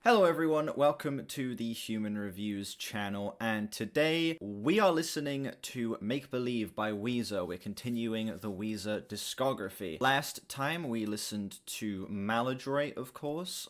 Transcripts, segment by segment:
Hello everyone, welcome to the Human Reviews channel, and today we are listening to Make Believe by Weezer. We're continuing the Weezer discography. Last time we listened to Maladroit, of course,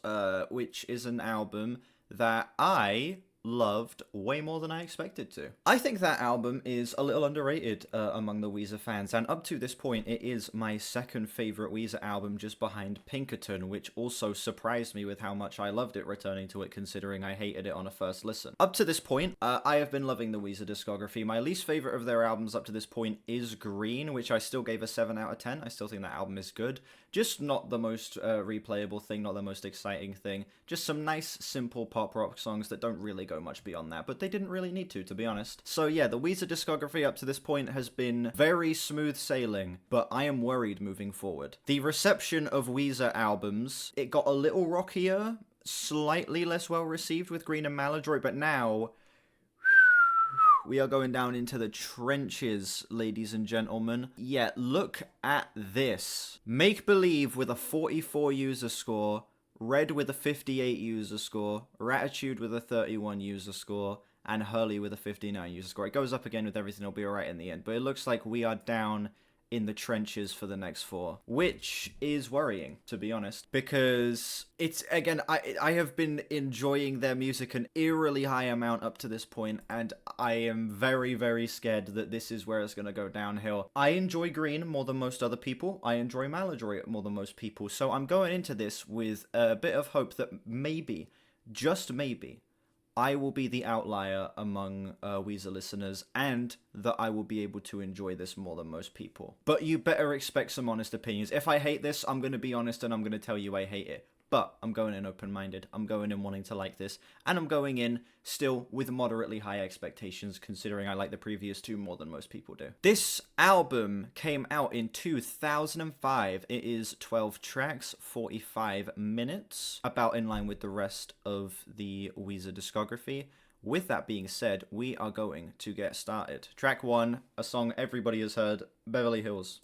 which is an album that I loved way more than I expected to. I think that album is a little underrated among the Weezer fans, and up to this point it is my second favorite Weezer album, just behind Pinkerton, which also surprised me with how much I loved it returning to it, considering I hated it on a first listen. Up to this point, I have been loving the Weezer discography. My least favorite of their albums up to this point is Green, which I still gave a 7 out of 10. I still think that album is good. Just not the most replayable thing, not the most exciting thing. Just some nice, simple pop rock songs that don't really go much beyond that, but they didn't really need to be honest. So yeah, the Weezer discography up to this point has been very smooth sailing, but I am worried moving forward. The reception of Weezer albums, it got a little rockier, slightly less well received with Green and Maladroit, but now we are going down into the trenches, ladies and gentlemen. Yeah, look at this. Make Believe with a 44 user score, Red with a 58 user score, Ratitude with a 31 user score, and Hurley with a 59 user score. It goes up again with Everything Will Be Alright in the end, but it looks like we are down in the trenches for the next 4, which is worrying, to be honest, because it's, again, I have been enjoying their music an eerily high amount up to this point, and I am very, very scared that this is where it's going to go downhill. I enjoy Green more than most other people. I enjoy Maladroit more than most people, so I'm going into this with a bit of hope that maybe, just maybe, I will be the outlier among Weezer listeners, and that I will be able to enjoy this more than most people. But you better expect some honest opinions. If I hate this, I'm going to be honest and I'm going to tell you I hate it. But I'm going in open-minded, I'm going in wanting to like this, and I'm going in still with moderately high expectations, considering I like the previous 2 more than most people do. This album came out in 2005. It is 12 tracks, 45 minutes, about in line with the rest of the Weezer discography. With that being said, we are going to get started. Track 1, a song everybody has heard, Beverly Hills.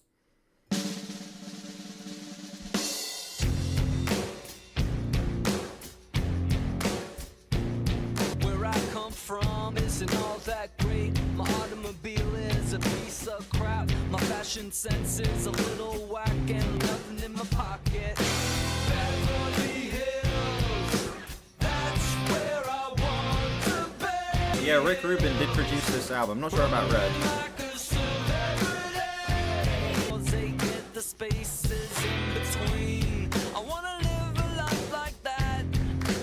Isn't all that great. My automobile is a piece of crap. My fashion sense is a little whack and nothing in my pocket. Beverly Hills, that's where I want to be. Yeah, Rick Rubin did produce this album. I'm not sure about Red. They get the spaces in between. I wanna live a life like that.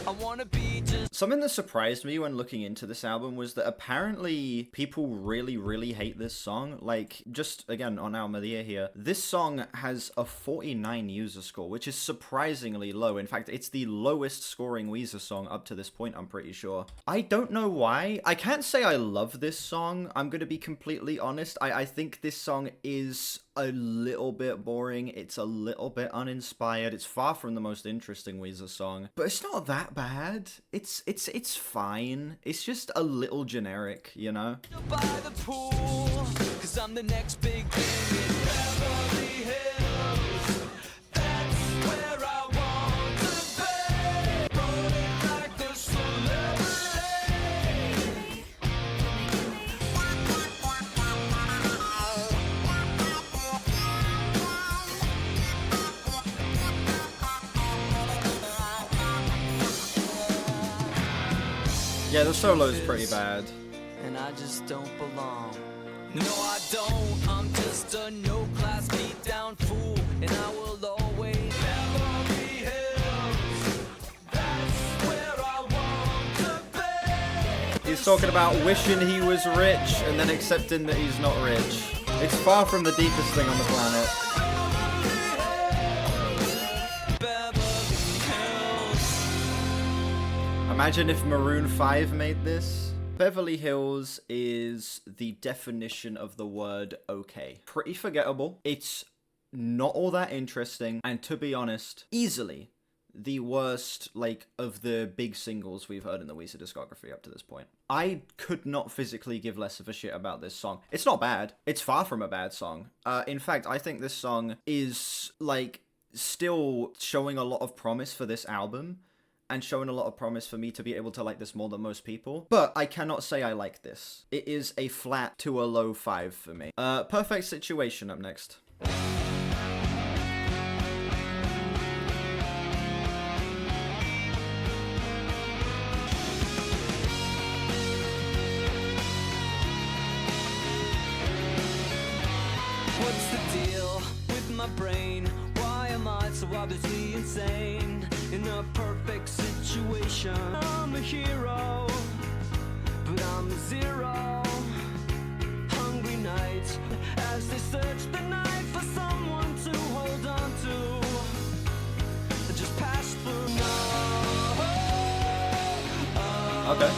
I wanna be just. Something that surprised me when looking into this album was that apparently people really, really hate this song. Like, just again on Album of the Year here, this song has a 49 user score, which is surprisingly low. In fact, it's the lowest scoring Weezer song up to this point, I'm pretty sure. I don't know why. I can't say I love this song. I'm gonna be completely honest. I think this song is a little bit boring. It's a little bit uninspired. It's far from the most interesting Weezer song, but it's not that bad. It's fine. It's just a little generic, you know? By the pool, 'cause I'm the next big thing in Beverly Hills. That's where I want to be. Rolling like a celebrity. Yeah, the solo is pretty bad. And I just don't belong. No, I don't. I'm just a no-class beat-down fool, and I will always Beverly Hills. That's where I want to be. He's talking about wishing he was rich and then accepting that he's not rich. It's far from the deepest thing on the planet. Imagine if Maroon 5 made this. Beverly Hills is the definition of the word okay. Pretty forgettable. It's not all that interesting, and to be honest, easily the worst, like, of the big singles we've heard in the Weezer discography up to this point. I could not physically give less of a shit about this song. It's not bad. It's far from a bad song. In fact, I think this song is, like, still showing a lot of promise for this album. and showing a lot of promise for me to be able to like this more than most people. But I cannot say I like this. It is a flat to a low 5 for me. Perfect Situation up next. What's the deal with my brain? Why am I so obviously insane? In a perfect situation, I'm a hero, but I'm a zero. Hungry nights as they search the night for someone to hold on to. Just pass through now. Okay.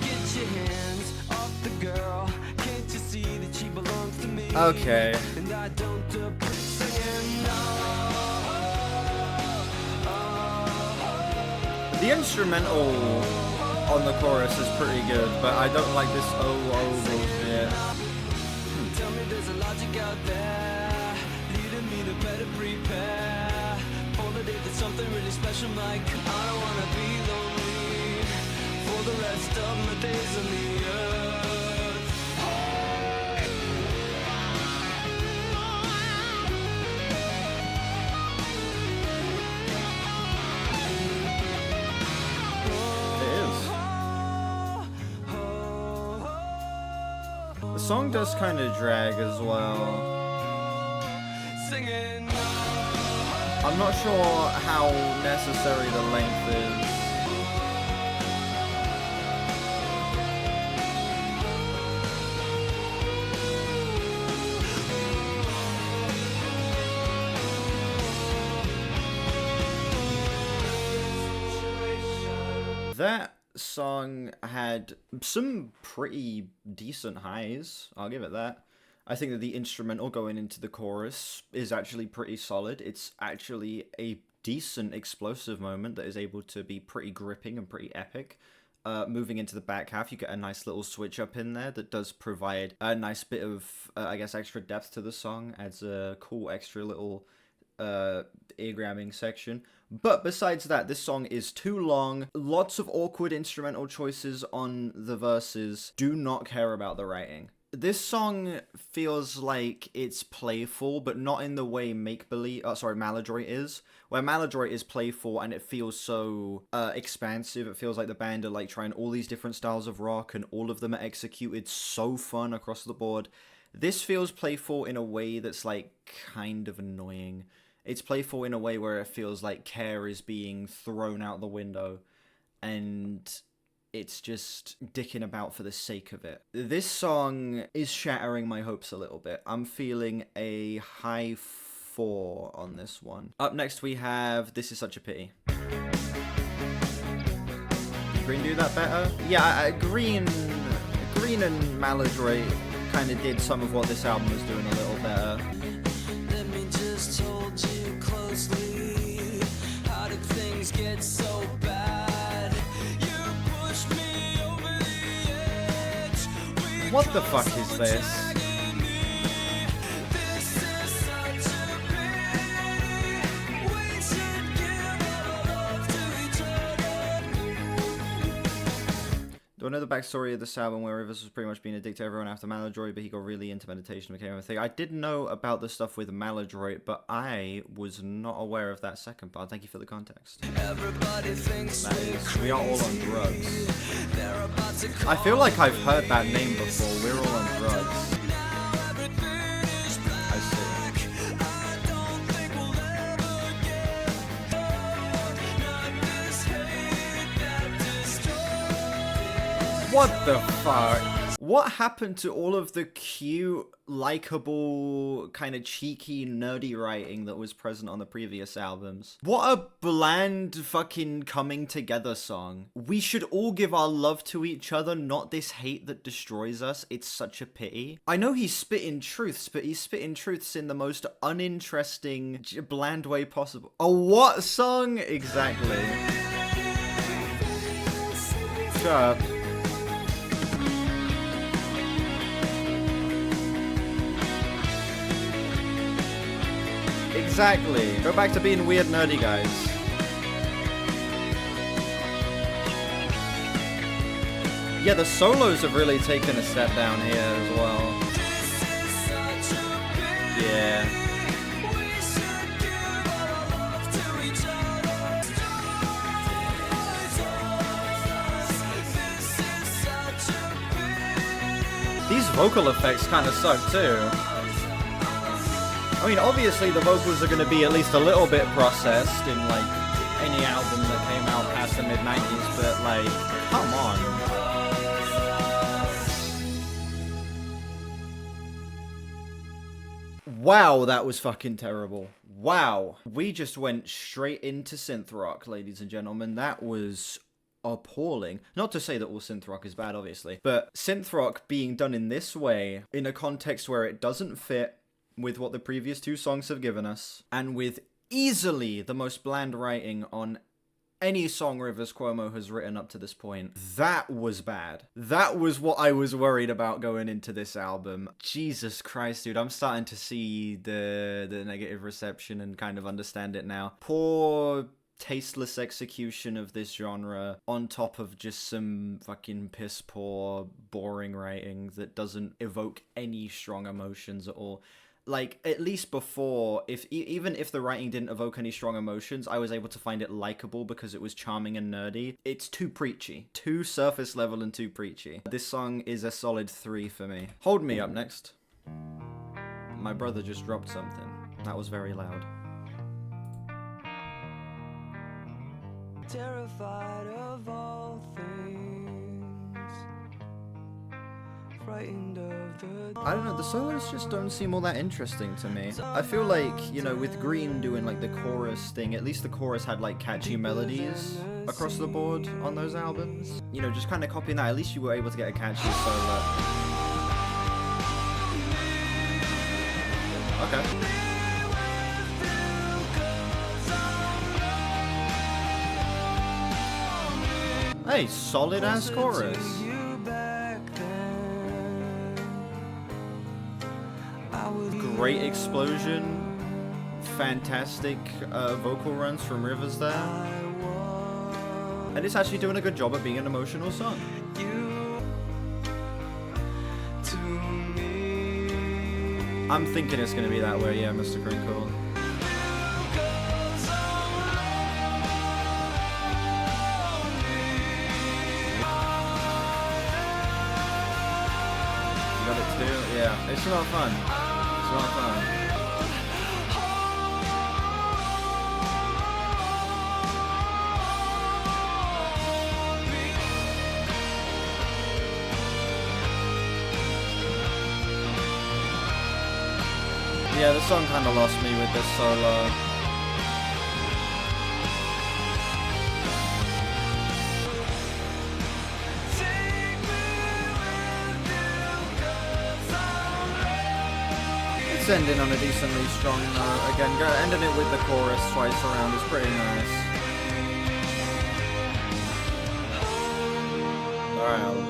Get your hands off the girl. Can't you see that she belongs to me? Okay. And I don't appreciate singing no. The instrumental on the chorus is pretty good, but I don't like this bullshit. Tell me there's a logic out there leading me to better prepare for the day that something really special might come. I don't wanna be lonely for the rest of my days on the earth. The song does kind of drag as well. Singing. I'm not sure how necessary the length is. That song had some pretty decent highs, I'll give it that. I think that the instrumental going into the chorus is actually pretty solid. It's actually a decent explosive moment that is able to be pretty gripping and pretty epic. Moving into the back half, you get a nice little switch up in there that does provide a nice bit of, I guess, extra depth to the song. Adds a cool extra little ear-grabbing section. But besides that, this song is too long. Lots of awkward instrumental choices on the verses. Do not care about the writing. This song feels like it's playful, but not in the way Maladroit is. Where Maladroit is playful and it feels so expansive. It feels like the band are like trying all these different styles of rock and all of them are executed so fun across the board. This feels playful in a way that's like kind of annoying. It's playful in a way where it feels like care is being thrown out the window and it's just dicking about for the sake of it. This song is shattering my hopes a little bit. I'm feeling a high 4 on this one. Up next we have This Is Such a Pity. Did Green do that better? Yeah, Green and Maladroit kind of did some of what this album was doing a little better. Let me just hold you closely. How did things get so bad? You pushed me over the edge. What the fuck is this? This is such a pity. We should give our love to each other. Do I know the backstory of this album where Rivers was pretty much being a dick to everyone after Maladroit, but he got really into meditation and became a thing? I did know about the stuff with Maladroit, but I was not aware of that second part. Thank you for the context. Everybody thinks We are all on drugs. I feel like I've heard that name before. We're all on drugs. I see. What the fuck? What happened to all of the cute, likable, kind of cheeky, nerdy writing that was present on the previous albums? What a bland fucking coming together song. We should all give our love to each other, not this hate that destroys us. It's such a pity. I know he's spitting truths, but he's spitting truths in the most uninteresting, bland way possible. A what song? Exactly. Shut up. Exactly. Go back to being weird, nerdy guys. Yeah, the solos have really taken a step down here as well. Yeah. These vocal effects kind of suck too. I mean, obviously the vocals are going to be at least a little bit processed in like any album that came out past the mid-90s, but like, come on. Wow, that was fucking terrible. Wow. We just went straight into synth rock, ladies and gentlemen. That was appalling. Not to say that all synth rock is bad, obviously, but synth rock being done in this way, in a context where it doesn't fit with what the previous two songs have given us, and with easily the most bland writing on any song Rivers Cuomo has written up to this point, that was bad. That was what I was worried about going into this album. Jesus Christ, dude, I'm starting to see the negative reception and kind of understand it now. Poor, tasteless execution of this genre on top of just some fucking piss poor, boring writing that doesn't evoke any strong emotions at all. Like, at least before, even if the writing didn't evoke any strong emotions, I was able to find it likable because it was charming and nerdy. It's too preachy. Too surface level and too preachy. This song is a solid 3 for me. Hold Me up next. My brother just dropped something. That was very loud. Terrified of all things, frightened of the I don't know, the solos just don't seem all that interesting to me. I feel like, you know, with Green doing like the chorus thing, at least the chorus had like catchy melodies across the board on those albums. You know, just kind of copying that, at least you were able to get a catchy solo. Okay. Hey, solid ass chorus. Great explosion. Fantastic vocal runs from Rivers there. And it's actually doing a good job at being an emotional song. I'm thinking it's gonna be that way, yeah, Mr. Crinkle. Yeah, it's not fun. It's not fun. Yeah, the song kind of lost me with this solo. Ending on a decently strong note. Again, ending it with the chorus twice around is pretty nice. Alright.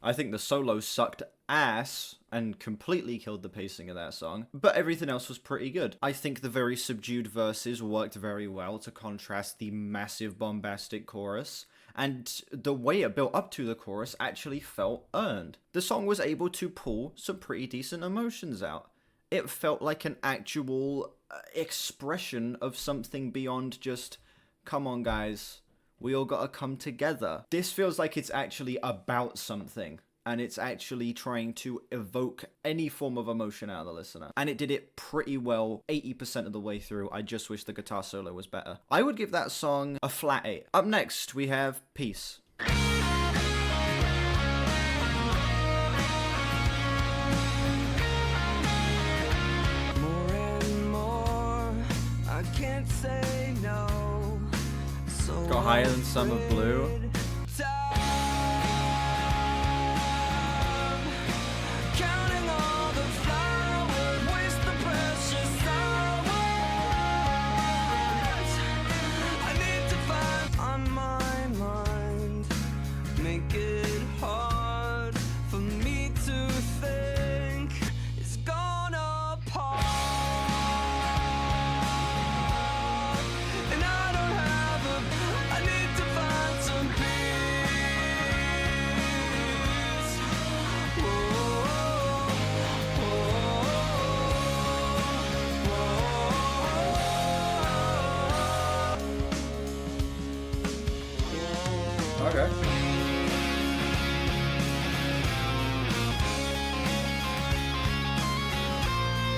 I think the solo sucked ass and completely killed the pacing of that song, but everything else was pretty good. I think the very subdued verses worked very well to contrast the massive bombastic chorus, and the way it built up to the chorus actually felt earned. The song was able to pull some pretty decent emotions out. It felt like an actual expression of something beyond just, come on guys, we all gotta come together. This feels like it's actually about something, and it's actually trying to evoke any form of emotion out of the listener. And it did it pretty well 80% of the way through. I just wish the guitar solo was better. I would give that song a flat 8. Up next, we have Peace. more and more. I can't say no. So Got higher than some of Blue. Make it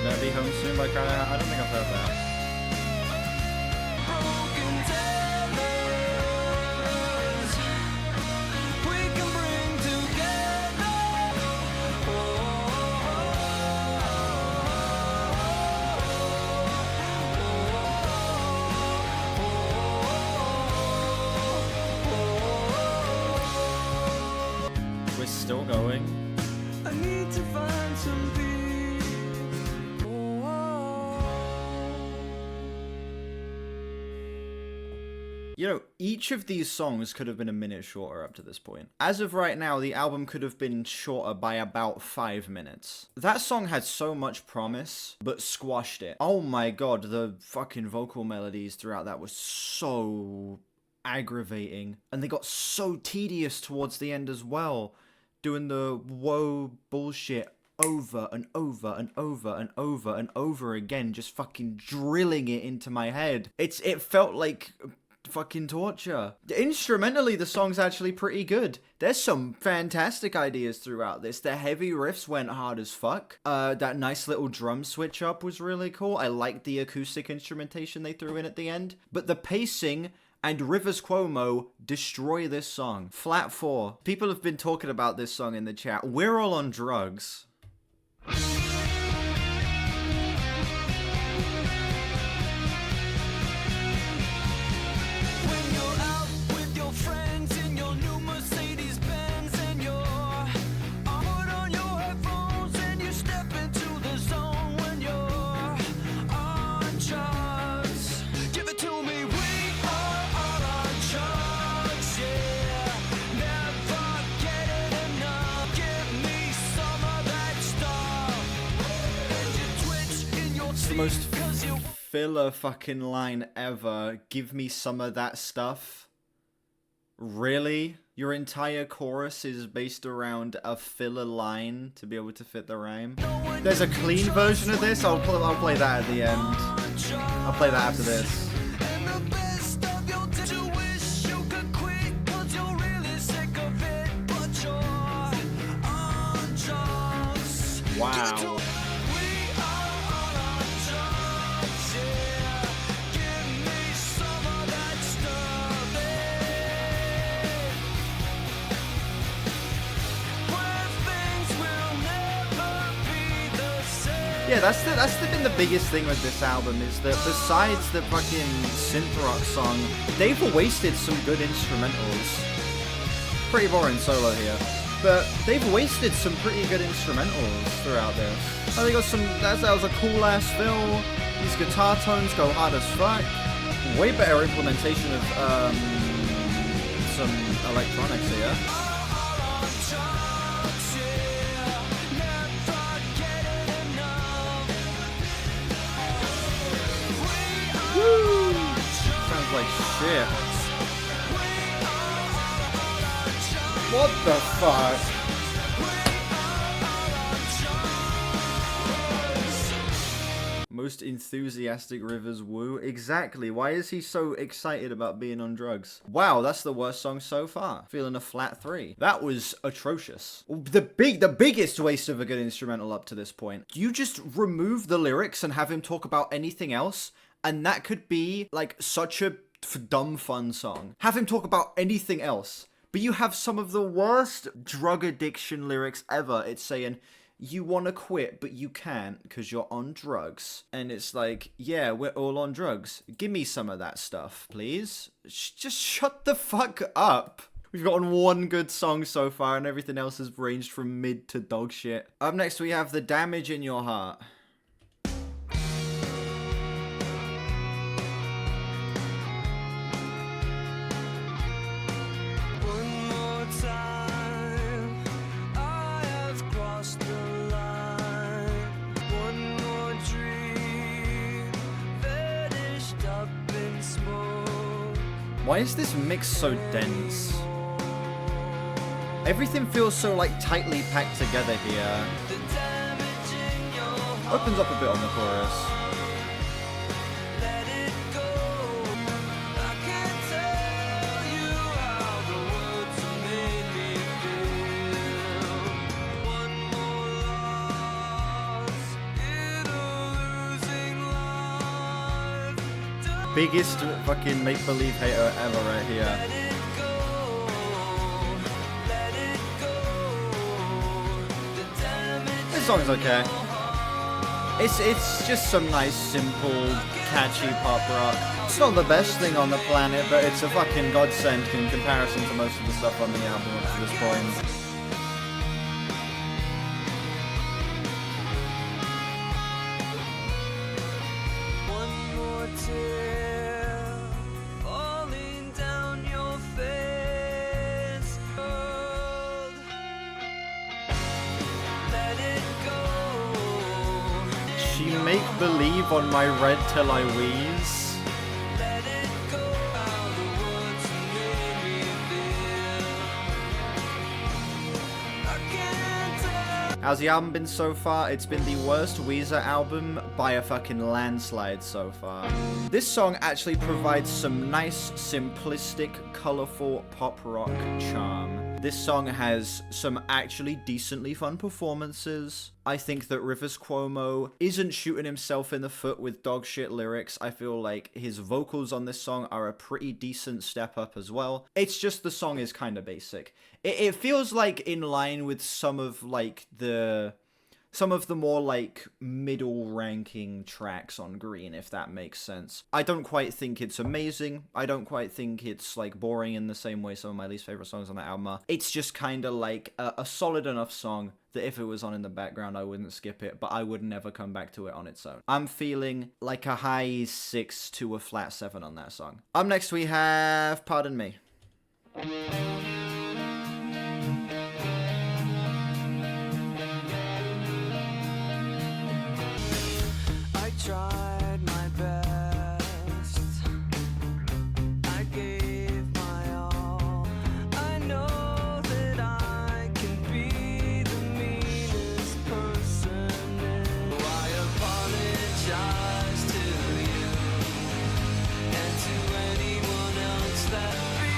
Gonna Be Home Soon by Crowd. I don't think I've heard that. Broken tethers we can bring together. We're still going. I need to find some peace. You know, each of these songs could have been a minute shorter up to this point. As of right now, the album could have been shorter by about 5 minutes. That song had so much promise, but squashed it. Oh my god, the fucking vocal melodies throughout that was so aggravating. And they got so tedious towards the end as well. Doing the whoa bullshit over and over and over and over and over again, just fucking drilling it into my head. It felt like fucking torture. Instrumentally, the song's actually pretty good. There's some fantastic ideas throughout this. The heavy riffs went hard as fuck. That nice little drum switch up was really cool. I liked the acoustic instrumentation they threw in at the end. But the pacing and Rivers Cuomo destroy this song. Flat 4. People have been talking about this song in the chat. We're all on drugs. When you're out with your friends in your new Mercedes Benz and you're put on your headphones and you step into the zone when you're on drugs. Give it to me, we are all on drugs, yeah. Never get it enough. Give me some of that stuff. And you twitch in your The most seat 'cause you filler fucking line ever. Give me some of that stuff. Really? Your entire chorus is based around a filler line to be able to fit the rhyme? There's a clean version of this. I'll play that at the end. I'll play that after this. And the best of your day, you wish you could quit, 'cause you're really sick of it, but you're on drugs. Wow. We are all on drugs, yeah. Give me some of that stuff, where things will never be the same. Yeah, that's been the biggest thing with this album, is that besides the fucking synth rock song, they've wasted some good instrumentals. Pretty boring solo here, but they've wasted some pretty good instrumentals throughout this. Oh, they got some. That was a cool ass fill. These guitar tones go hard as fuck. Way better implementation of some electronics here. Woo! Sounds like shit. What the fuck? Most enthusiastic Rivers woo. Exactly. Why is he so excited about being on drugs? Wow, that's the worst song so far. Feeling a flat 3. That was atrocious. The biggest waste of a good instrumental up to this point. You just remove the lyrics and have him talk about anything else, and that could be like such a dumb fun song. Have him talk about anything else. But you have some of the worst drug addiction lyrics ever. It's saying, you want to quit, but you can't because you're on drugs. And it's like, yeah, we're all on drugs. Give me some of that stuff, please. Just shut the fuck up. We've gotten one good song so far, and everything else has ranged from mid to dog shit. Up next, we have The Damage in Your Heart. One more time, I have crossed the line. One more dream, vanished up in smoke. Why is this mix so dense? Everything feels so like tightly packed together here. The damage in your heart, Opens up a bit on the chorus. let it go. I can't tell you how the words have made me feel. One more loss, it'll biggest fucking make-believe hater ever right here. This song's okay. It's just some nice, simple, catchy pop rock. It's not the best thing on the planet, but it's a fucking godsend in comparison to most of the stuff on the album up to this point. She make believe on my red till I wheeze. How's the album been so far? It's been the worst Weezer album by a fucking landslide so far. This song actually provides some nice, simplistic, colorful pop rock charm. This song has some actually decently fun performances. I think that Rivers Cuomo isn't shooting himself in the foot with dog shit lyrics. I feel like his vocals on this song are a pretty decent step up as well. It's just the song is kind of basic. It feels like in line with some of the more like middle ranking tracks on Green, if that makes sense. I don't quite think it's amazing. I don't quite think it's like boring in the same way some of my least favorite songs on the album are. It's just kind of like a solid enough song that if it was on in the background, I wouldn't skip it, but I would never come back to it on its own. I'm feeling like a high 6 to a flat 7 on that song. Up next we have Pardon Me. Tried my best, I gave my all. I know that I can be the meanest person. I apologize to you and to anyone else that be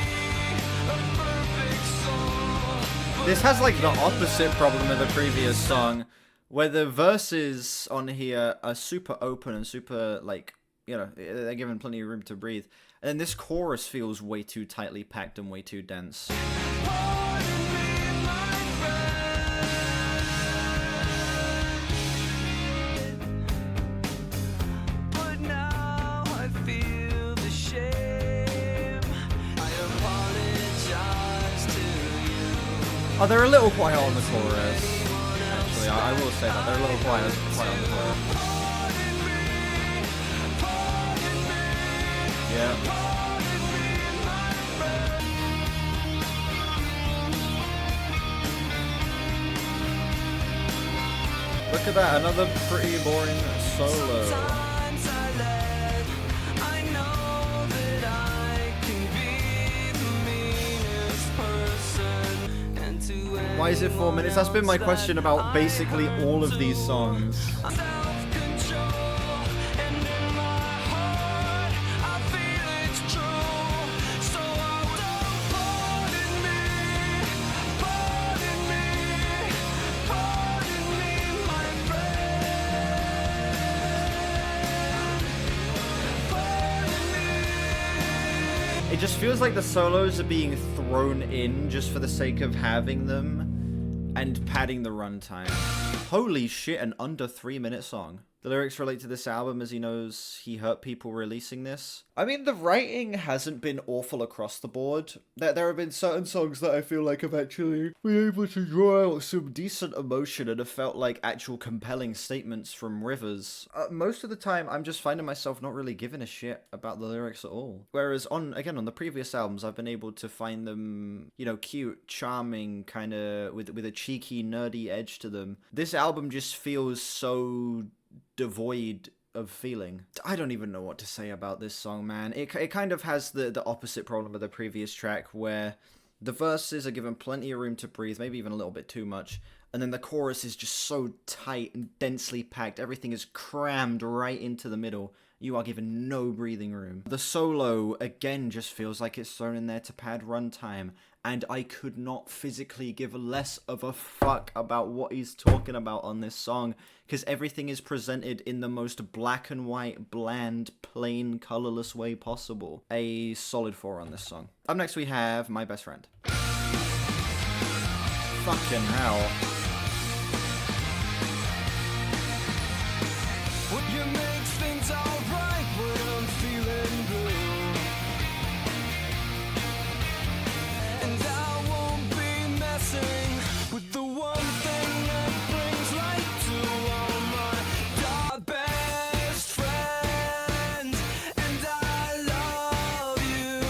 a perfect soul. This has like the opposite problem of the previous song, where the verses on here are super open and super, like, you know, they're given plenty of room to breathe. And then this chorus feels way too tightly packed and way too dense. But now I feel the shame. I apologize to you. Oh, they're a little quiet on the chorus. I will say that they're a little quiet on the chorus. Yeah. Look at that, another pretty boring solo. Why is it 4 minutes? That's been my question about basically all of these songs. It just feels like the solos are being thrown in just for the sake of having them and padding the runtime. Holy shit, an under 3-minute song. The lyrics relate to this album as he knows he hurt people releasing this. I mean, the writing hasn't been awful across the board. There have been certain songs that I feel like have actually been able to draw out some decent emotion and have felt like actual compelling statements from Rivers. Most of the time, I'm just finding myself not really giving a shit about the lyrics at all. Whereas on the previous albums, I've been able to find them, you know, cute, charming, kind of with a cheeky, nerdy edge to them. This album just feels so devoid of feeling. I don't even know what to say about this song, man. It kind of has the opposite problem of the previous track, where the verses are given plenty of room to breathe, maybe even a little bit too much, and then the chorus is just so tight and densely packed. Everything is crammed right into the middle. You are given no breathing room. The solo, again, just feels like it's thrown in there to pad runtime, and I could not physically give less of a fuck about what he's talking about on this song, because everything is presented in the most black and white, bland, plain, colorless way possible. A solid 4 on this song. Up next we have My Best Friend. Fucking hell. You make things alright when I'm feeling blue, and I won't be messing with the one thing that brings light to all my dark best friends, and I love you.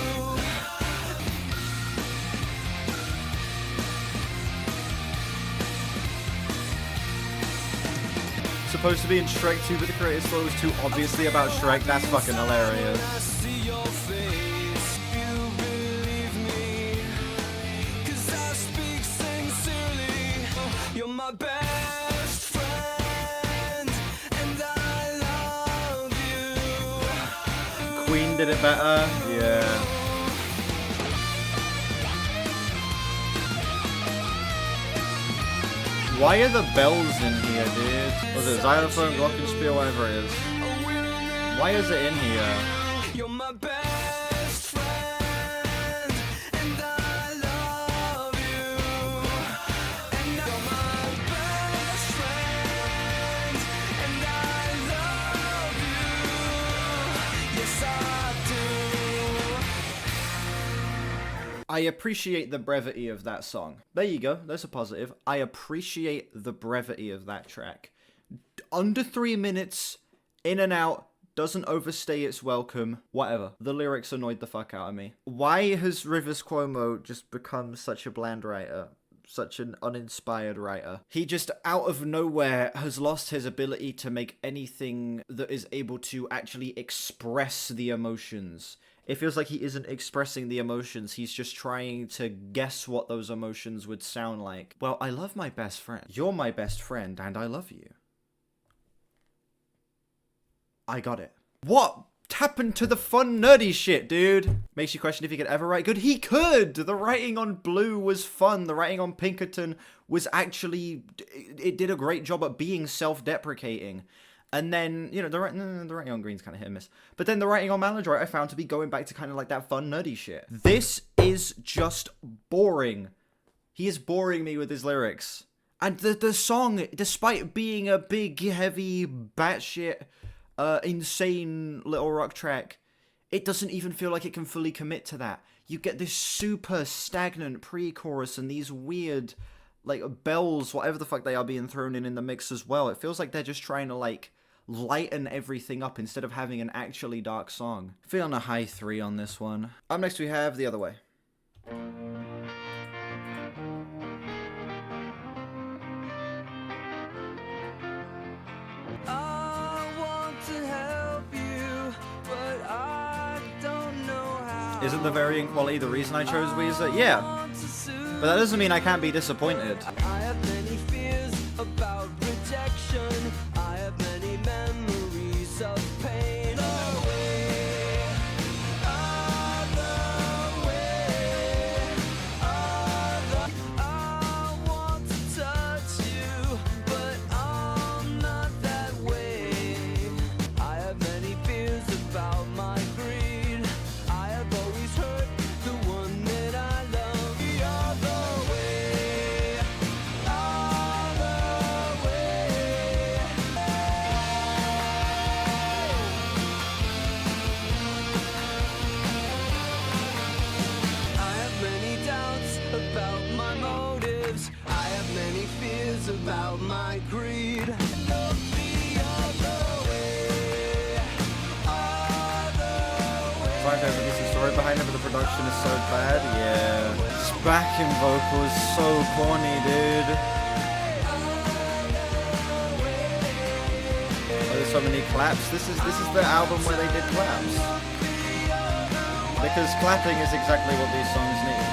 Supposed to be in Shrek 2, but the creator story was too obviously about Shrek. That's fucking hilarious. I see your face, you believe me, 'cause I speak sincerely. You're my best friend, and I love you. Queen did it better. Yeah. Why are the bells in here, dude? Was it xylophone, glockenspiel, whatever it is? Why is it in here? You're my best friend, and I love you. And you're my best friend, and I love you. Yes, I do. I appreciate the brevity of that song. There you go. That's a positive. I appreciate the brevity of that track. Under 3 minutes, in and out, doesn't overstay its welcome, whatever. The lyrics annoyed the fuck out of me. Why has Rivers Cuomo just become such a bland writer? Such an uninspired writer. He just, out of nowhere, has lost his ability to make anything that is able to actually express the emotions. It feels like he isn't expressing the emotions, he's just trying to guess what those emotions would sound like. Well, I love my best friend. You're my best friend, and I love you. I got it. What happened to the fun, nerdy shit, dude? Makes you question if he could ever write good. He could! The writing on Blue was fun. The writing on Pinkerton was actually... It did a great job at being self-deprecating. And then, you know, the writing on Green's kind of hit and miss. But then the writing on Maladroit I found to be going back to kind of like that fun, nerdy shit. This is just boring. He is boring me with his lyrics. And the song, despite being a big, heavy, batshit, insane little rock track, it doesn't even feel like it can fully commit to that. You get this super stagnant pre-chorus and these weird, like, bells, whatever the fuck they are, being thrown in the mix as well. It feels like they're just trying to, like, lighten everything up instead of having an actually dark song. Feeling a high 3 on this one. Up next we have The Other Way. I want to help you, but I don't know how. Isn't the varying quality the reason I chose Weezer? Yeah, but that doesn't mean I can't be disappointed. I have many fears about rejection. I have many memories of pain. Away, other way, other. I want to touch you, but I'm not that way. I have many fears about my greed. I have always hurt the one that I love. The other way, other way. I have many doubts about my motives. I have many fears about my greed. Look the other way, other way. Find out the story behind it, but the production is so bad. Yeah, this backing vocal is so corny, dude. Oh, there's so many claps. This is the album where they did claps. Because clapping is exactly what these songs need.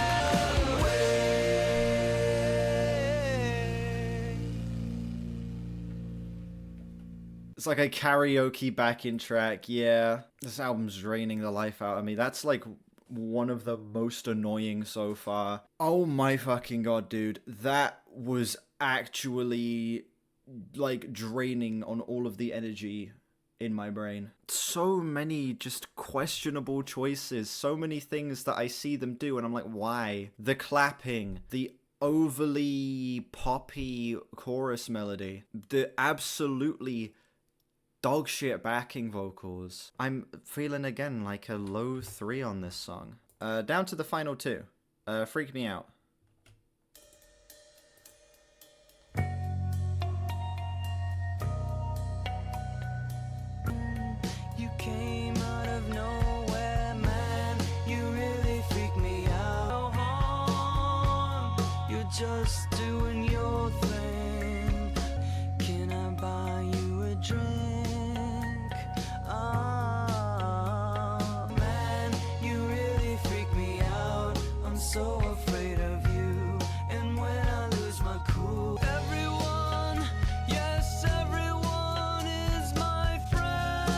It's like a karaoke backing track, yeah. This album's draining the life out of me. That's like one of the most annoying so far. Oh my fucking god, dude. That was actually, like, draining on all of the energy in my brain. So many just questionable choices, so many things that I see them do and I'm like, why? The clapping, the overly poppy chorus melody, the absolutely dog shit backing vocals. I'm feeling again like a low 3 on this song. Down to the final 2. Freak Me Out. You came out of nowhere, man. You really freak me out. No harm. You're just doing your thing. Can I buy you a drink? Ah, man, you really freak me out. I'm so afraid of you. And when I lose my cool, everyone, yes, everyone is my friend.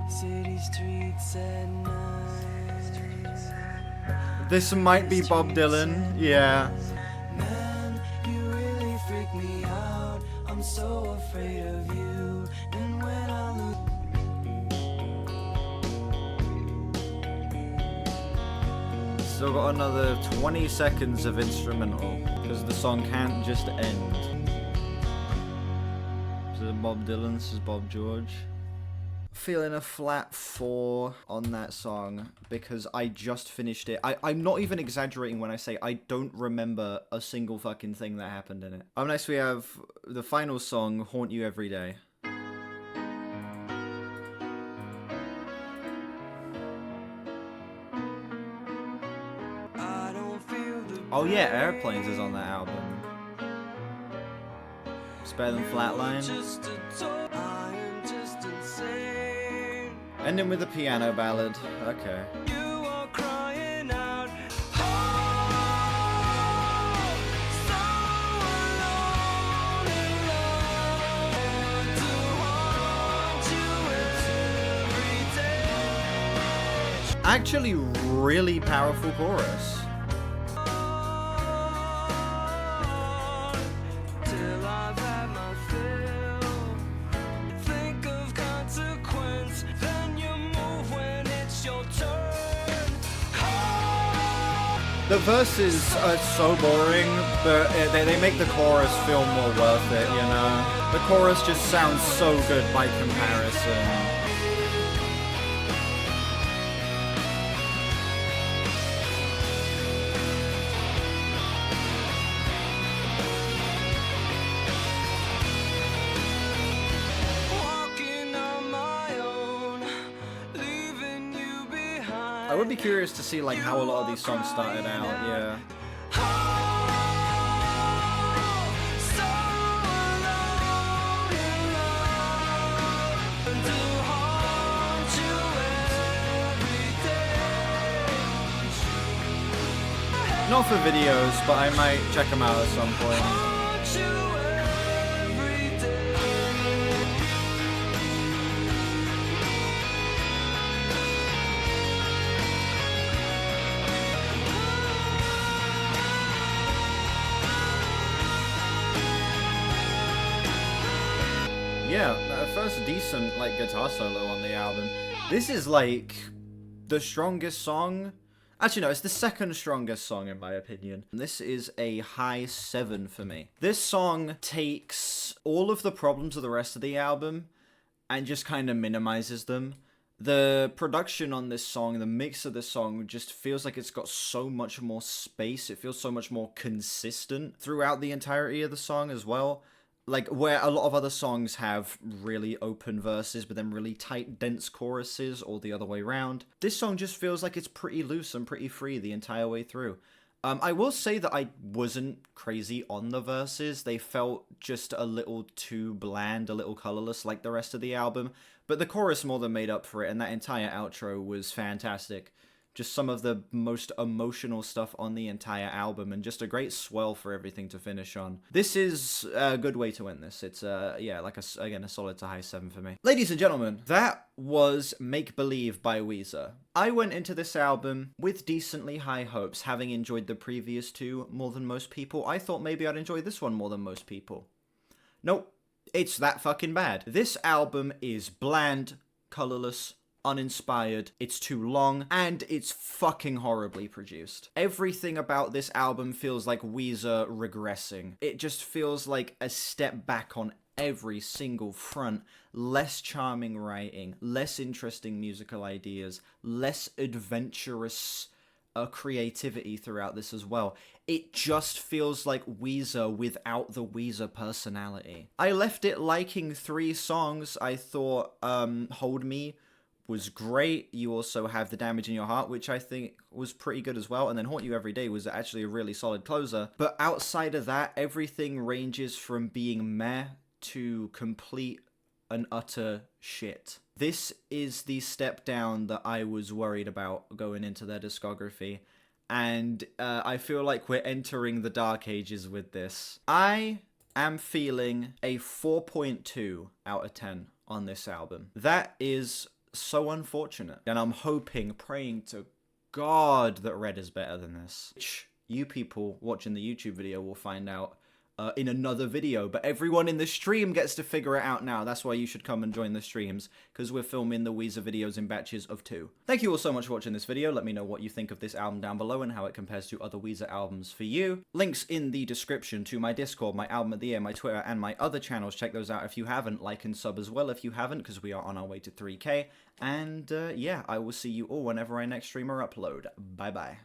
City streets at night. This might be Bob Dylan, yeah. Man, you really freak me out. I'm so afraid of you. And when I lose, Still got another 20 seconds of instrumental, because the song can't just end. This is Bob Dylan, this is Bob George. Feeling a flat 4 on that song because I just finished it. I'm not even exaggerating when I say I don't remember a single fucking thing that happened in it. Up next we have the final song, Haunt You Every Day. I don't feel the Oh yeah, Airplanes is on that album. It's better than Flatline. just a toy. I am just insane. Ending with a piano ballad. Okay. You are crying out. Oh, so alone in love. To haunt you every day. Actually, really powerful chorus. Till I've had my fill. Think of consequence, then you move when it's your turn. The verses are so boring, but they make the chorus feel more worth it, you know? The chorus just sounds so good by comparison. Walking on my own, leaving you behind. I would be curious to see like how a lot of these songs started out, yeah. Oh, so alone in love. To haunt you every day. Not for videos, but I might check them out at some point. Haunt you every day. Yeah, first decent like guitar solo on the album. This is like the strongest song. Actually, no, it's the second strongest song in my opinion. This is a high 7 for me. This song takes all of the problems of the rest of the album and just kind of minimizes them. The production on this song, the mix of this song just feels like it's got so much more space. It feels so much more consistent throughout the entirety of the song as well. Like, where a lot of other songs have really open verses, but then really tight, dense choruses, or the other way around. This song just feels like it's pretty loose and pretty free the entire way through. I will say that I wasn't crazy on the verses. They felt just a little too bland, a little colorless like the rest of the album. But the chorus more than made up for it, and that entire outro was fantastic. just some of the most emotional stuff on the entire album, and just a great swell for everything to finish on. This is a good way to end this. It's, yeah, like, again, a solid to high 7 for me. Ladies and gentlemen, that was Make Believe by Weezer. I went into this album with decently high hopes, having enjoyed the previous two more than most people. I thought maybe I'd enjoy this one more than most people. Nope, it's that fucking bad. This album is bland, colorless, uninspired, it's too long, and it's fucking horribly produced. Everything about this album feels like Weezer regressing. It just feels like a step back on every single front. Less charming writing, less interesting musical ideas, less adventurous creativity throughout this as well. It just feels like Weezer without the Weezer personality. I left it liking 3 songs. I thought Hold Me was great. You also have The Damage in Your Heart, which I think was pretty good as well. And then Haunt You Every Day was actually a really solid closer. But outside of that, everything ranges from being meh to complete and utter shit. This is the step down that I was worried about going into their discography. And I feel like we're entering the dark ages with this. I am feeling a 4.2 out of 10 on this album. That is so unfortunate. And I'm hoping, praying to God that Red is better than this. Which you people watching the YouTube video will find out in another video, but everyone in the stream gets to figure it out now. That's why you should come and join the streams, because we're filming the Weezer videos in batches of 2. Thank you all so much for watching this video. Let me know what you think of this album down below and how it compares to other Weezer albums for you. Links in the description to my Discord, my Album of the Year, my Twitter, and my other channels. Check those out if you haven't. Like and sub as well if you haven't, because we are on our way to 3K. And yeah, I will see you all whenever I next stream or upload. Bye bye.